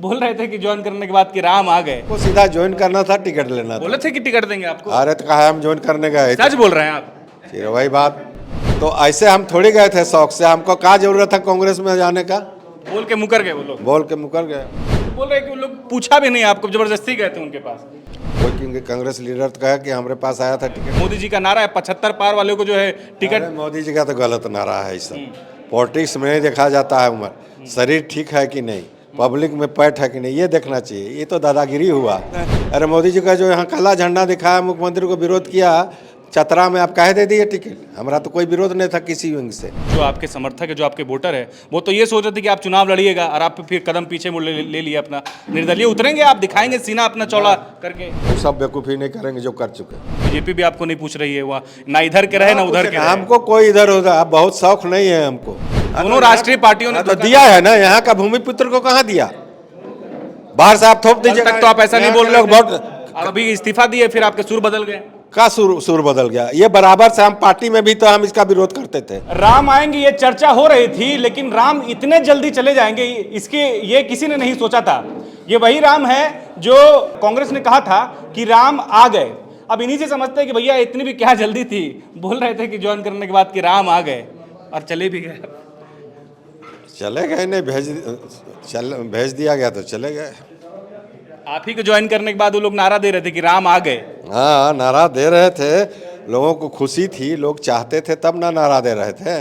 बोल रहे थे कि ज्वाइन करने के बाद कि राम आ गए। को सीधा ज्वाइन करना था, टिकट लेना था। बोले थे कि टिकट देंगे आपको। अरे तो कहा हम ज्वाइन करने गए थे। सच बोल रहे हैं आप। फिर वही बात, तो ऐसे हम थोड़ी गए थे शौक से। हमको क्या जरूरत था कांग्रेस में जाने का? बोल के मुकर गए वो लोग। बोल के मुकर गए। बोल रहे कि वो लोग पूछा भी नहीं आपको, जबरदस्ती गए थे उनके पास। कोई क्योंकि कांग्रेस लीडर तो कहा कि हमारे पास आया था टिकट। मोदी जी का नारा है 75 पार वाले को जो है टिकट। अरे मोदी जी का तो गलत नारा है। सब पॉलिटिक्स में नहीं देखा जाता है उम्र, शरीर ठीक है कि नहीं, पब्लिक में पैठ है कि नहीं, ये देखना चाहिए। ये तो दादागिरी हुआ। अरे मोदी जी का जो यहाँ काला झंडा दिखाया, मुख्यमंत्री को विरोध किया, चतरा में आप काहे दे दिए टिकट? हमारा तो कोई विरोध नहीं था किसी विंग से। जो आपके समर्थक है, जो आपके वोटर है, वो तो ये सोच रहे थे कि आप चुनाव लड़िएगा और आप फिर कदम पीछे मुड़ ले लिया अपना। निर्दलीय उतरेंगे आप, दिखाएंगे सीना अपना चौड़ा करके। वो सब बेवकूफ़ी नहीं करेंगे जो कर चुके। बीजेपी भी आपको नहीं पूछ रही है, वहाँ ना इधर के रहे ना उधर के रहे। हमको कोई इधर उधर अब बहुत शौक नहीं है हमको। दोनों राष्ट्रीय पार्टियों ने तो दिया है ना, यहाँ का भूमिपुत्र को कहाँ दिया? बाहर से आप थोप दीजिए। तक तो आप ऐसा नहीं बोल रहे हो। अभी इस्तीफा दिए, फिर आपके सुर बदल गए। का सुर बदल गया? ये बराबर से हम पार्टी में भी तो हम इसका विरोध करते थे। राम आएंगे ये चर्चा हो रही थी, लेकिन राम इतने जल्दी चले जाएंगे इसके ये किसी ने नहीं सोचा था। ये वही राम है जो कांग्रेस ने कहा था कि राम आ गए। अब इन्हीं से समझते हैं कि भैया इतनी भी क्या जल्दी थी। बोल रहे थे कि ज्वाइन करने के बाद कि राम आ गए और चले भी गए। चले गए नहीं, भेज दिया गया तो चले गए। आप ही को ज्वाइन करने के बाद वो लोग नारा दे रहे थे कि राम आ गए। हाँ, नारा दे रहे थे, लोगों को खुशी थी, लोग चाहते थे तब ना नारा दे रहे थे।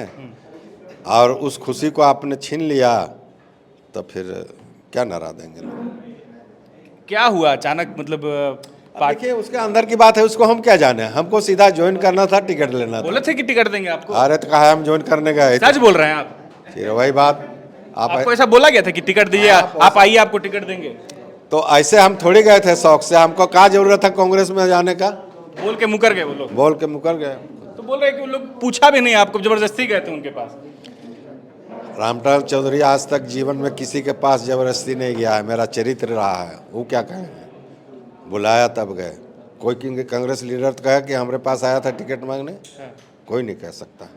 और उस खुशी को आपने छीन लिया तो फिर क्या नारा देंगे लोग? क्या हुआ अचानक? मतलब देखिए उसके अंदर की बात है, उसको हम क्या जाने। हमको सीधा ज्वाइन करना था, टिकट लेना था। बोले थे कि टिकट देंगे आपको। अरे तो कहा हम ज्वाइन करने गए थे। सच बोल रहे हैं आप। फिर वही बात, आपको ऐसा बोला गया था कि टिकट दीजिए, आप आइए आपको टिकट देंगे। तो ऐसे हम थोड़ी गए थे शौक से। हमको क्या जरूरत था कांग्रेस में जाने का? बोल के मुकर गए वो लोग। बोल के मुकर गए। तो बोल रहे कि वो लोग पूछा भी नहीं आपको, जबरदस्ती गए थे उनके पास। रामटल चौधरी आज तक जीवन में किसी के पास जबरदस्ती नहीं गया है, मेरा चरित्र रहा है। वो क्या कहेंगे? बुलाया तब गए। कोई क्योंकि कांग्रेस लीडर तो कहा कि हमारे पास आया था टिकट मांगने। कोई नहीं कह सकता।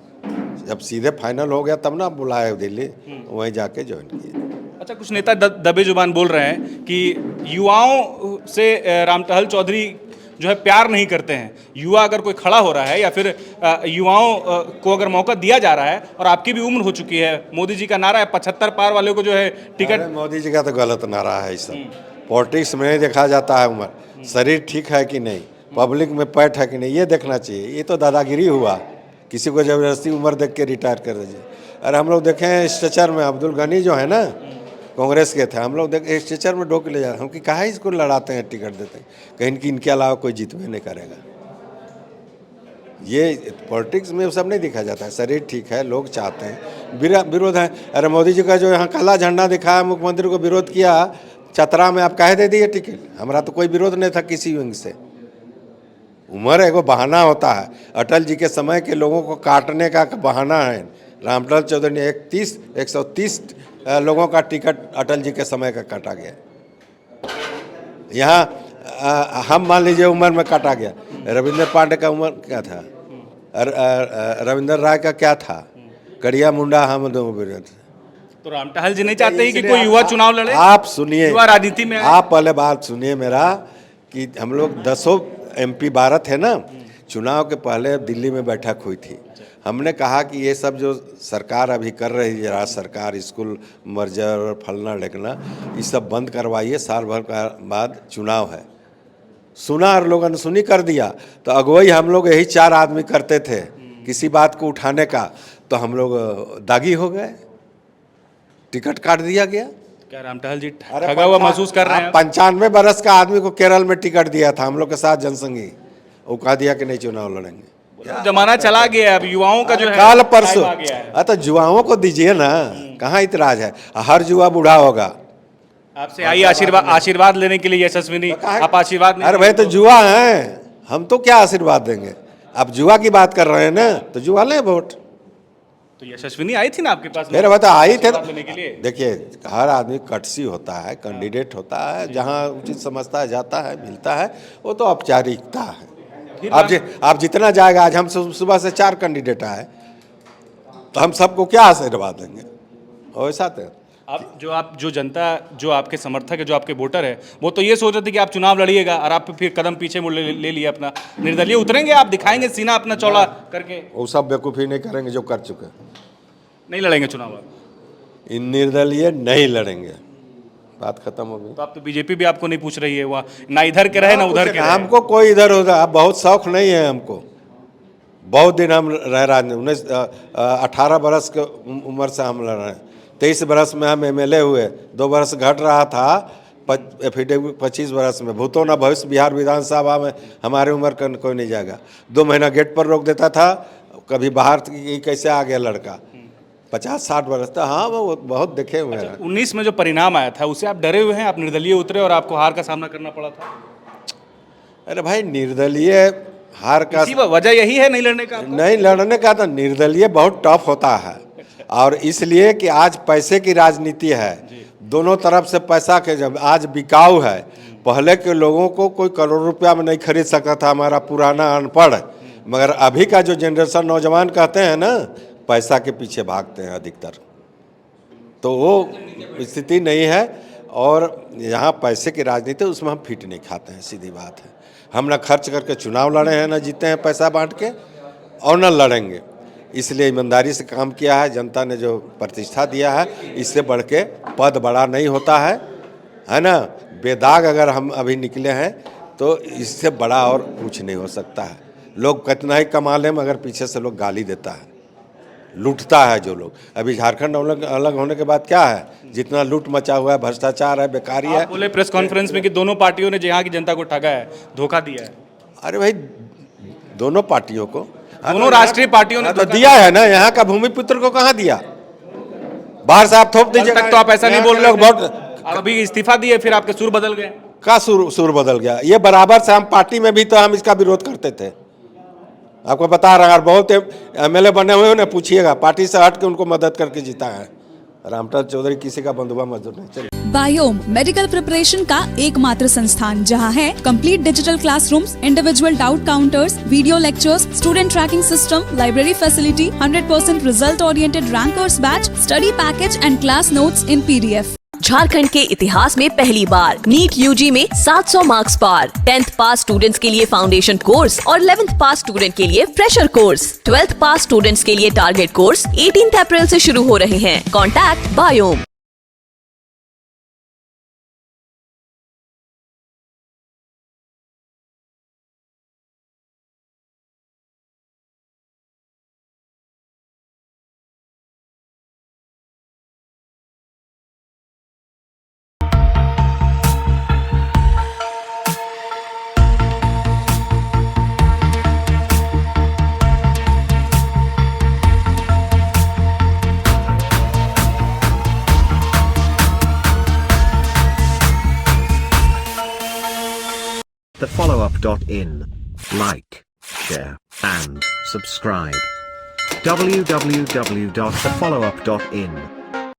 जब सीधे फाइनल हो गया तब ना बुलाए दिल्ली, वहीं जाके ज्वाइन किए। अच्छा, कुछ नेता दबे जुबान बोल रहे हैं कि युवाओं से रामटहल चौधरी जो है प्यार नहीं करते हैं। युवा अगर कोई खड़ा हो रहा है या फिर युवाओं को अगर मौका दिया जा रहा है, और आपकी भी उम्र हो चुकी है, मोदी जी का नारा है 75 पार वाले को जो है टिकट। मोदी जी का तो गलत नारा है। सब पॉलिटिक्स में नहीं देखा जाता है उम्र, शरीर ठीक है कि नहीं, पब्लिक में पैठ है कि नहीं, ये देखना चाहिए। ये तो दादागिरी हुआ। किसी को जबरदस्ती उम्र देख के रिटायर कर दीजिए। अरे हम लोग देखें स्ट्रेचर में अब्दुल गनी जो है ना, कांग्रेस के थे, हम लोग देखे स्ट्रेचर में ढोक ले जा रहे हैं। हम कि काहे इसको लड़ाते हैं, टिकट देते हैं, कहीं कि इनके अलावा कोई जीतवे नहीं करेगा। ये पॉलिटिक्स में सब नहीं देखा जाता है। शरीर ठीक है, लोग चाहते हैं, विरोध है। अरे मोदी जी का जो यहाँ काला झंडा दिखाया, मुख्यमंत्री को विरोध किया, चतरा में आप काहे दे दिए टिकट? हमारा तो कोई विरोध नहीं था किसी विंग से। उम्र एगो बहाना होता है। अटल जी के समय के लोगों को काटने का बहाना है। रामटल चौधरी ने 130 लोगों का टिकट अटल जी के समय का काटा गया। यहाँ हम मान लीजिए उम्र में काटा गया। रविंद्र पांडे का उम्र क्या था? रविंद्र राय का क्या था? कड़िया मुंडा हम दोनों विरोध। तो रामटहल जी नहीं चाहते कि कोई युवा चुनाव लड़े? आप सुनिए, युवा राजनीति में आप पहले बात सुनिए मेरा, कि हम लोग 10 MP 12 थे ना, चुनाव के पहले दिल्ली में बैठक हुई थी। हमने कहा कि ये सब जो सरकार अभी कर रही है, राज्य सरकार, स्कूल मर्जर और फलना ढेकना, ये सब बंद करवाइए, साल भर का बाद चुनाव है। सुना और लोगों ने सुनी कर दिया। तो अगुवाई हम लोग यही 4 आदमी करते थे किसी बात को उठाने का, तो हम लोग दागी हो गए, टिकट काट दिया गया। क्या रामटहल जी ठगा हुआ महसूस कर रहे हैं? 95 बरस का आदमी को केरल में टिकट दिया था हम लोग के साथ जनसंघी, वो कहा दिया कि नहीं चुनाव लड़ेंगे। जमाना चला गया, अब युवाओं का जो है काल परसों। टाइम आ गया है। तो युवाओं को दीजिए ना, कहाँ इतराज है? हर युवा बूढ़ा होगा। आपसे आइए आशीर्वाद लेने के लिए यशस्विनी, आप आशीर्वाद नहीं। अरे भाई तो जुआ है, हम तो क्या आशीर्वाद देंगे? आप जुआ की बात कर रहे हैं ना, तो जुआ ले वोट। तो यशस्विनी आई थी ना आपके पास? मेरे बता आई थे। लेने के लिए देखिए हर आदमी कटसी होता है, कैंडिडेट होता है, जहाँ उचित समझता है जाता है, मिलता है, वो तो औपचारिकता है। आप जितना जाएगा, आज हम सुबह से 4 कैंडिडेट आए, तो हम सबको क्या आशीर्वाद देंगे? वैसा तो आप जो जनता, जो आपके समर्थक है, जो आपके वोटर है, वो तो ये सोच रहे थे कि आप चुनाव लड़िएगा और आप फिर कदम पीछे मुड़ ले लिए अपना, निर्दलीय उतरेंगे, आप दिखाएंगे सीना अपना चौड़ा करके? वो सब बेवकूफ़ी नहीं करेंगे जो कर चुके हैं। नहीं लड़ेंगे चुनाव आप? इन निर्दलीय नहीं लड़ेंगे, बात खत्म हो गई। तो आप तो बीजेपी भी आपको नहीं पूछ रही है, वहाँ ना इधर के रहे ना उधर के रहे। हमको कोई इधर उधर अब बहुत शौक नहीं है हमको। बहुत दिन हम रह रहे, 18 बरस के उम्र से हम लड़ रहे हैं। 23 बरस में हम एमएलए हुए, 2 बरस घट रहा था, 25 बरस में भूतो ना भविष्य बिहार विधानसभा में हमारी उम्र का कोई नहीं जाएगा। 2 महीना गेट पर रोक देता था, कभी बाहर कैसे आ गया लड़का, 50-60 बरस था। हाँ वो बहुत देखे हुए हैं। 19 में जो परिणाम आया था उससे आप डरे हुए हैं? आप निर्दलीय उतरे और आपको हार का सामना करना पड़ा था। अरे भाई निर्दलीय हार का वजह यही है नहीं लड़ने का? नहीं लड़ने का तो निर्दलीय बहुत टफ होता है, और इसलिए कि आज पैसे की राजनीति है, दोनों तरफ से पैसा के जब आज बिकाऊ है। पहले के लोगों को कोई करोड़ रुपया में नहीं खरीद सकता था, हमारा पुराना अनपढ़, मगर अभी का जो जनरेशन नौजवान कहते हैं ना, पैसा के पीछे भागते हैं अधिकतर, तो वो स्थिति नहीं है। और यहाँ पैसे की राजनीति उसमें हम फिट नहीं खाते हैं, सीधी बात है। हम ना खर्च करके चुनाव लड़े हैं, ना जीते हैं पैसा बांट के, और ना लड़ेंगे। इसलिए ईमानदारी से काम किया है, जनता ने जो प्रतिष्ठा दिया है, इससे बढ़ के पद बड़ा नहीं होता है ना। बेदाग अगर हम अभी निकले हैं तो इससे बड़ा और कुछ नहीं हो सकता है। लोग कितना ही कमा लें मगर पीछे से लोग गाली देता है, लूटता है जो लोग। अभी झारखंड अलग होने के बाद क्या है, जितना लूट मचा हुआ है, भ्रष्टाचार है, बेकारी है। बोले प्रेस कॉन्फ्रेंस में कि दोनों पार्टियों ने यहाँ की जनता को ठगा है, धोखा दिया है। अरे भाई दोनों पार्टियों को, दोनों राष्ट्रीय पार्टियों ने तो दिया है ना। यहाँ का भूमिपुत्र को कहाँ दिया? बाहर से आप थोप दीजिए। तक तो आप ऐसा नहीं बोल रहे बहुत, अभी इस्तीफा दिए फिर आपके सुर बदल गए। का सुर बदल गया? ये बराबर से हम पार्टी में भी तो हम इसका विरोध करते थे, आपको बता रहा। बहुत एमएलए बने हुए उन्हें पूछिएगा, पार्टी से हट के उनको मदद करके जीता है। रामचंद्र चौधरी किसी का बंधुआ मजदूर नहीं। चलिए। बायोम मेडिकल प्रिपरेशन का एकमात्र संस्थान जहां है complete digital classrooms, individual doubt counters, video lectures, student tracking system, library facility, 100% result oriented rankers batch, study package and class notes in PDF। Jharkhand के इतिहास में पहली बार नीट यूजी में 700 मार्क्स पार। 10th पास स्टूडेंट्स के लिए फाउंडेशन कोर्स और 11th पास student के लिए फ्रेशर कोर्स। 12th पास स्टूडेंट्स के लिए टारगेट कोर्स 18 अप्रैल से शुरू हो रहे हैं। Contact biome. thefollowup.in. Like, share, and subscribe. www.thefollowup.in